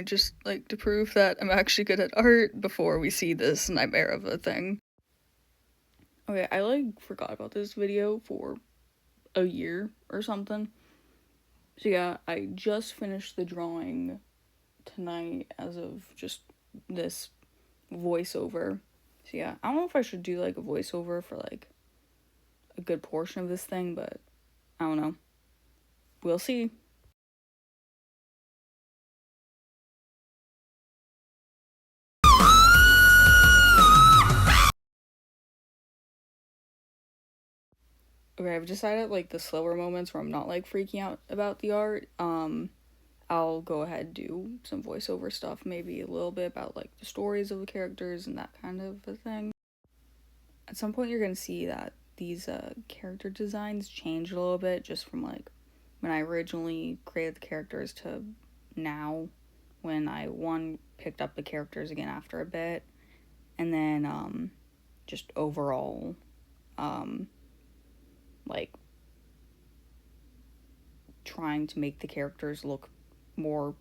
Just, like, to prove that I'm actually good at art before we see this nightmare of a thing. Okay, I, like, forgot about this video for a year or something. So yeah, I just finished the drawing tonight as of just this voiceover. So yeah, I don't know if I should do, like, a voiceover for, like, a good portion of this thing, but I don't know. We'll see. Okay, I've decided, like, the slower moments where I'm not, like, freaking out about the art, I'll go ahead and do some voiceover stuff, maybe a little bit about, like, the stories of the characters and that kind of a thing. At some point, you're gonna see that these, character designs change a little bit, just from, like, when I originally created the characters to now, when I, picked up the characters again after a bit, and then, just overall, like, trying to make the characters look more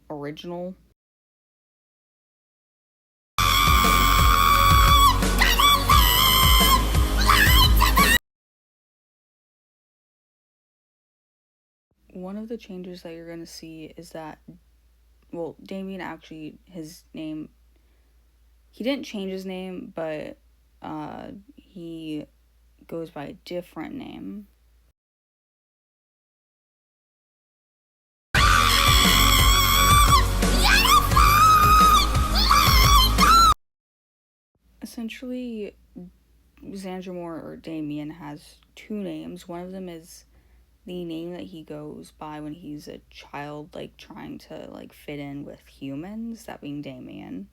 original. One of the changes that you're going to see is that, well, Damien actually, his name, he didn't change his name, but he goes by a different name. Essentially, Xandramort, or Damien, has two names. One of them is the name that he goes by when he's a child, like, trying to, like, fit in with humans, that being Damien.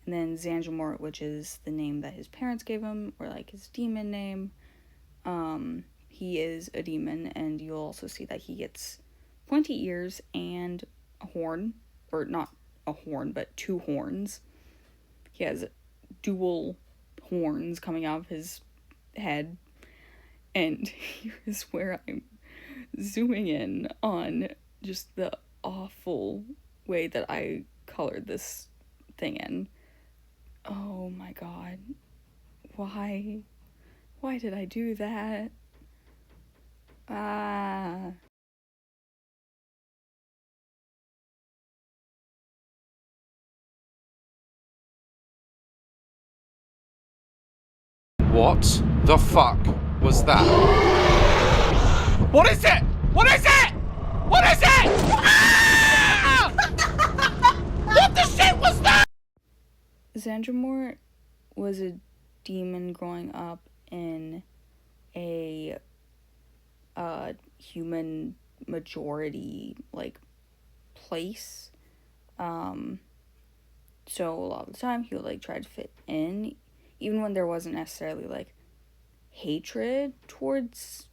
And then Xandramort, which is the name that his parents gave him, or, like, his demon name. He is a demon, and you'll also see that he gets pointy ears and a horn, or not a horn, but two horns. He has dual horns coming out of his head, and here's where I'm zooming in on just the awful way that I colored this thing in. Oh my god. Why? Why did I do that? Ah. What the fuck was that? What is it? What is it? What is it? Ah! What the shit was that? Xandramort was a demon growing up in a human majority, like, place. So a lot of the time he would, like, try to fit in, even when there wasn't necessarily, like, hatred towards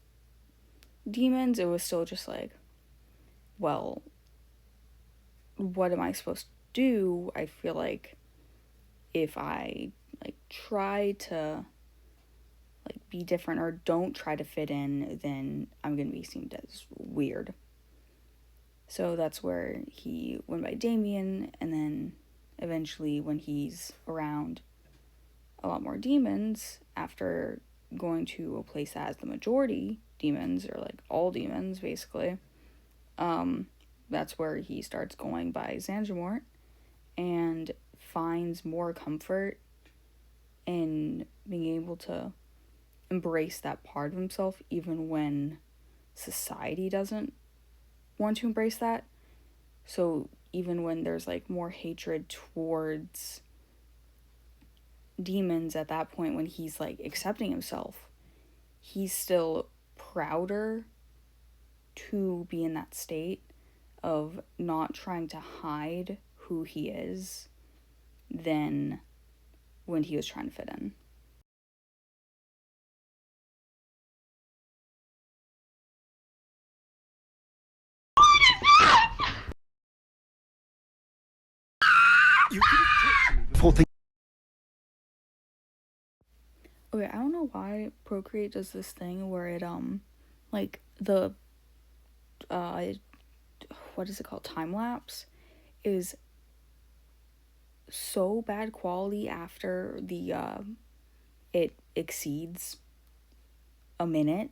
demons. It was still just like, well, what am I supposed to do? I feel like if I, like, try to, like, be different or don't try to fit in, then I'm gonna be seen as weird. So that's where he went by Damien, and then eventually when he's around a lot more demons, after going to a place that has the majority demons, or, like, all demons basically, that's where he starts going by Xandramort and finds more comfort in being able to embrace that part of himself, even when society doesn't want to embrace that. So even when there's, like, more hatred towards demons at that point, when he's, like, accepting himself, he's still prouder to be in that state of not trying to hide who he is than when he was trying to fit in. You could have touched me before Okay, I don't know why Procreate does this thing where it, like, the, what is it called? Time lapse is so bad quality after the it exceeds a minute.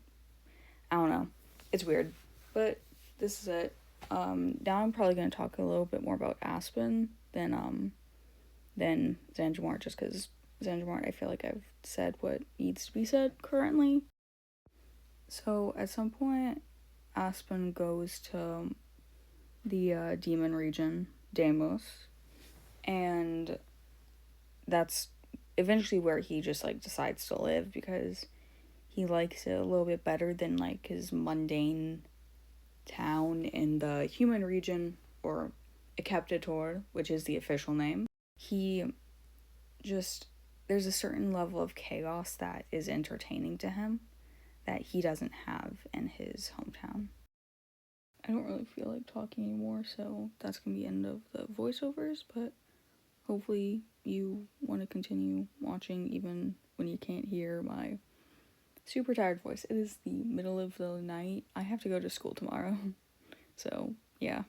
I don't know. It's weird. But this is it. Now I'm probably gonna talk a little bit more about Aspen than Xandramort, just because Xandramort, I feel like I've said what needs to be said currently. So at some point, Aspen goes to the demon region, Deimos, and that's eventually where he just like decides to live, because he likes it a little bit better than like his mundane town in the human region, or Ekeptator, which is the official name. He just, there's a certain level of chaos that is entertaining to him that he doesn't have in his hometown. I don't really feel like talking anymore, so that's gonna be the end of the voiceovers, but hopefully you want to continue watching even when you can't hear my super tired voice. It is the middle of the night. I have to go to school tomorrow. So, yeah.